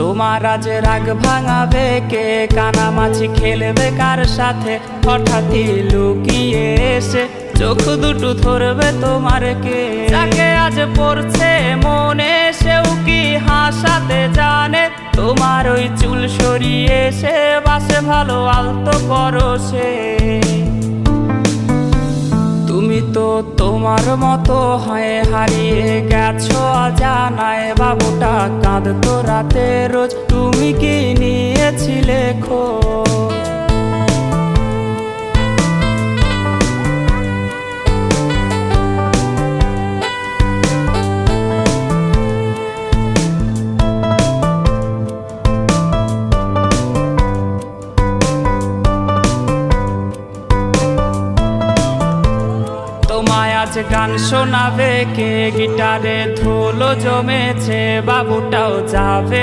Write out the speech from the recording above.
তোমার আজ রাগ ভাঙাবে কে, কানামাছি খেলবে কার সাথে, হঠাৎই লুকিয়ে এসে চোখ দুটো ধরবে তোমার কে। যাকে আজ পড়ছে মনে সেও কি হাসাতে জানে, তোমার ওই চুল সরিয়ে সে বাসে ভালো আলতো পরশে। তুমি তো তোমার মতো হয়ে হারিয়ে গেছো অজানায়, বাবুটা কাঁদতো রাতে রোজ, তুমি কি নিয়েছিলে খোঁজ? তোমায় আজ গান শোনাবে কে, গিটারে ধুলো জমেছে, বাবুটাও যাবে